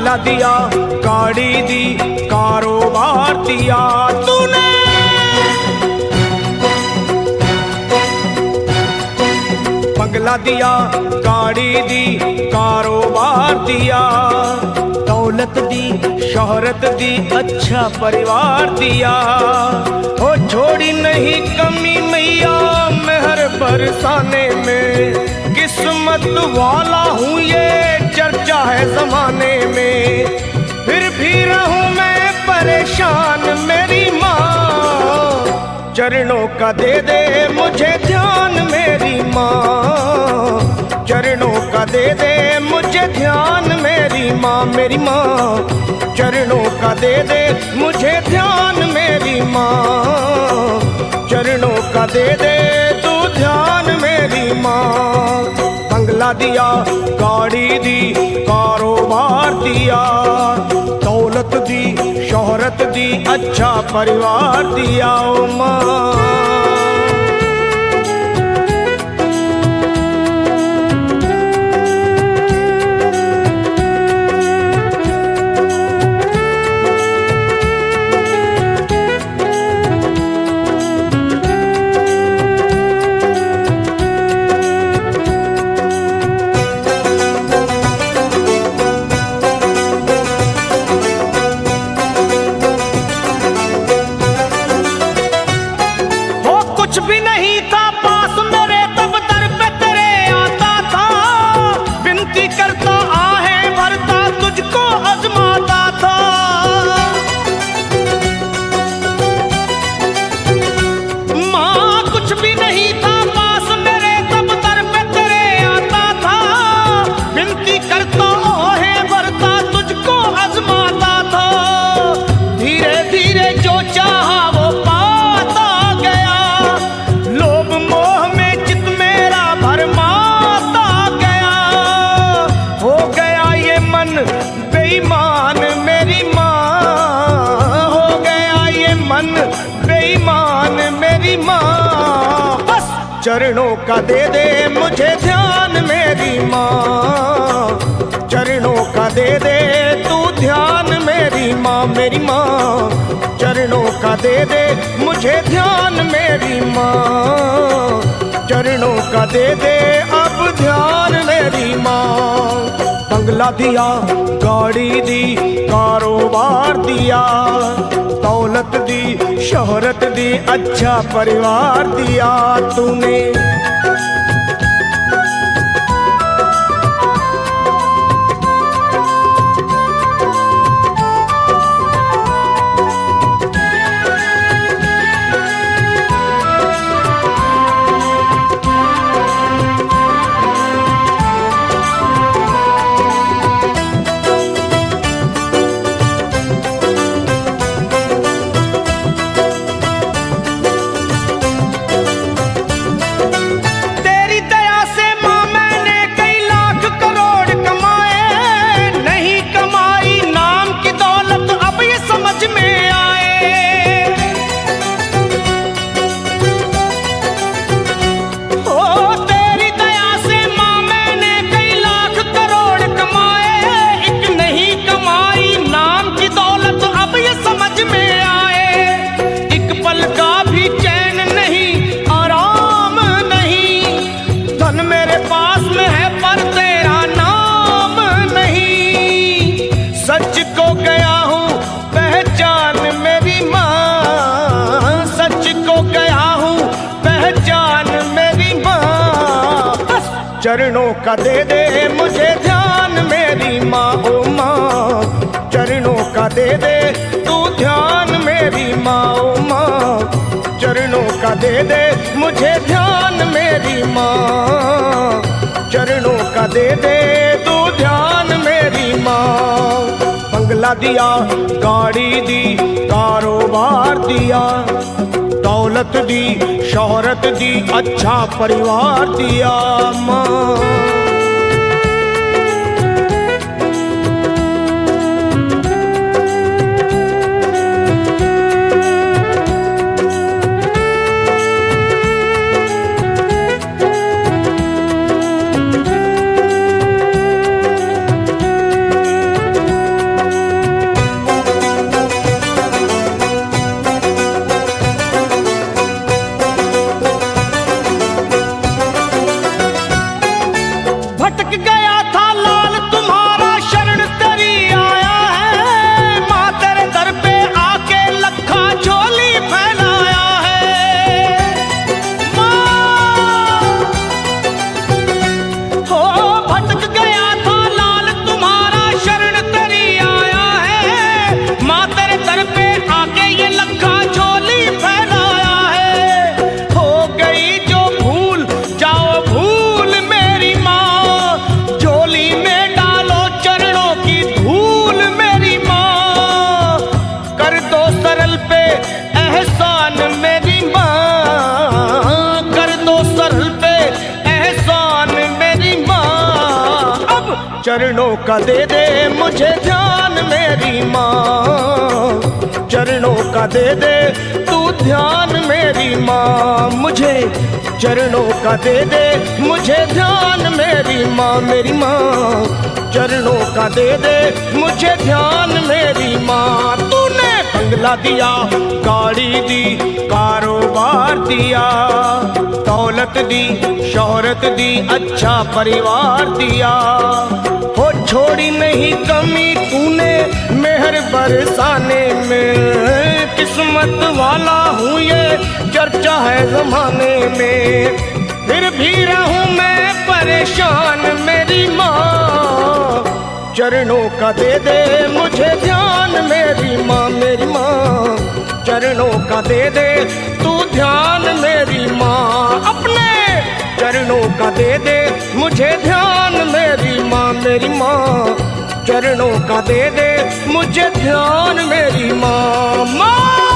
बंगला दिया, गाड़ी दी, कारोबार दिया तूने। बंगला दिया, गाड़ी दी, कारोबार दिया, दौलत दी, शोहरत दी, अच्छा परिवार दिया। हो छोड़ी नहीं कमी मैया मेहर बरसाने में, किस्मत वाला हूँ ये चर्चा है जमाने में। फिर भी रहूं मैं परेशान मेरी माँ, चरणों का दे दे मुझे ध्यान मेरी माँ, चरणों का दे दे मुझे ध्यान मेरी माँ। मेरी माँ चरणों का दे दे मुझे ध्यान मेरी माँ, चरणों का दे दे तू ध्यान मेरी माँ। बंगला दिया, गाड़ी दी, कारोबार दिया, दौलत दी, शोहरत दी, अच्छा परिवार दिया ओ माँ। कुछ भी नहीं था पास मेरे तब दर पे तेरे आता था, विनती करता आहें भरता तुझको आजमाता था। माँ कुछ भी नहीं था पास मेरे तब दर पे तेरे आता था, विनती करता आहें भरता तुझको आजमाता था। धीरे धीरे जो चाहा वो बेईमान मेरी माँ, हो गया ये मन बेईमान मेरी माँ। बस चरणों का दे दे मुझे ध्यान मेरी माँ, चरणों का दे दे तू ध्यान मेरी माँ। मेरी माँ चरणों का दे दे मुझे ध्यान मेरी माँ, चरणों का दे दे अब ध्यान मेरी माँ। बंगला दिया, गाड़ी दी, कारोबार दिया, दौलत दी, शोहरत दी, अच्छा परिवार दिया तूने। सच को गया हूँ पहचान मेरी माँ, सच को गया हूँ पहचान मेरी माँ। बस चरणों का दे दे मुझे ध्यान मेरी माँ, ओ माँ चरणों का दे दे तू ध्यान मेरी माँ, ओ माँ चरणों का दे दे मुझे ध्यान मेरी माँ, चरणों का दे दे तू ध्यान मेरी माँ। बंगला दिया, गाड़ी दी, कारोबार दिया, दौलत दी, शोहरत दी, अच्छा परिवार दिया माँ। सरल पे एहसान मेरी माँ, कर दो सरल पे एहसान मेरी माँ। अब चरणों का दे दे मुझे ध्यान मेरी माँ, चरणों का दे दे तू ध्यान मेरी माँ। मुझे चरणों का दे दे मुझे ध्यान मेरी माँ, मेरी माँ। चरणों का दे दे मुझे ध्यान मेरी माँ। तूने बंगला दिया, गाड़ी दी, कारोबार दिया, दौलत दी, शोहरत दी, अच्छा परिवार दिया। हो छोड़ी नहीं कमी तूने मेहर बरसाने में, किस्मत वाला हूँ ये चर्चा है जमाने में। फिर भी रहूं मैं परेशान मेरी माँ, चरणों का दे दे मुझे ध्यान मेरी माँ, मेरी माँ। चरणों का दे दे तू ध्यान मेरी माँ, अपने चरणों का दे दे मुझे ध्यान मेरी माँ, मेरी माँ। चरणों का दे दे मुझे ध्यान मेरी माँ, माँ।